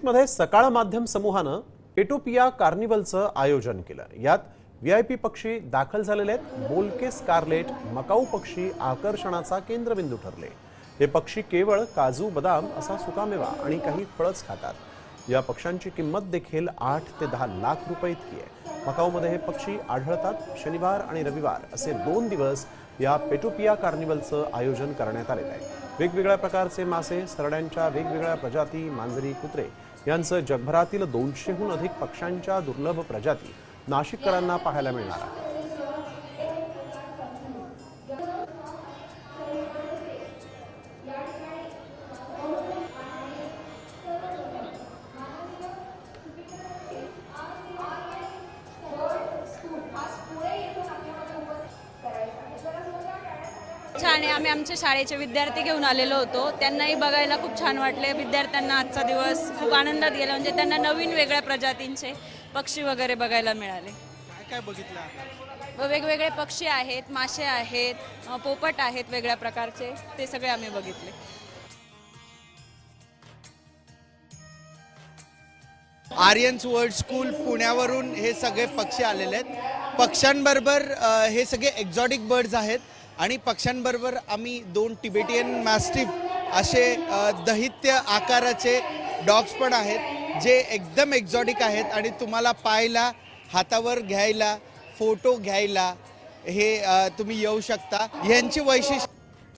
नाशिकमध्ये सकाळ माध्यम समूहानं एटोपिया कार्निवलचं आयोजन केलं। यात व्हीआयपी पक्षी दाखल झालेले आहेत। बोलके स्कारलेट मकाऊ पक्षी आकर्षणाचा केंद्रबिंदू ठरले। हे पक्षी केवळ काजू बदाम असा सुकामेवा आणि काही फळच खातात। या पक्ष्यांची किंमत देखील 8 ते 10 लाख रुपये इतकी आहे। मकाऊमध्ये हे पक्षी आढळतात। शनिवार आणि रविवार असे 2 दिवस या पेटोपिया कार्निवलचं आयोजन करण्यात आलेलं आहे। वेगवेगळ्या प्रकारचे मासे, सरड्यांच्या वेगवेगळ्या प्रजाती, मांजरी, कुत्रे यांचं जगभरातील 200हून अधिक पक्ष्यांच्या दुर्लभ प्रजाती नाशिककरांना पाहायला मिळणार आहे। छान आहे। आम्ही आमच्या शाळेचे विद्यार्थी घेऊन आलेलो होतो, त्यांनाही बघायला खूप छान वाटले। विद्यार्थ्यांना आजचा दिवस खूप आनंदात गेला, म्हणजे त्यांना नवीन वेगळ्या प्रजातींचे पक्षी वगैरे बघायला मिळाले। काय बघितलं? वेगवेगळे पक्षी आहेत, मासे आहेत, पोपट आहेत वेगळ्या प्रकारचे, ते सगळे आम्ही बघितले। आर्यन्स वर्ल्ड स्कूल पुण्यावरून हे सगळे पक्षी आलेले आहेत। पक्ष्यांबरोबर हे सगळे एक्झॉटिक बर्ड्स आहेत आणि पक्ष्यांबरोबर आम्ही 2 टिबेटियन मॅस्टिफ असे दैत्य आकाराचे डॉग्स पण आहेत, जे एकदम एक्झॉटिक आहेत आणि तुम्हाला पाहायला, हातावर घ्यायला, फोटो घ्यायला हे तुम्ही येऊ शकता। यांची वैशिष्ट्य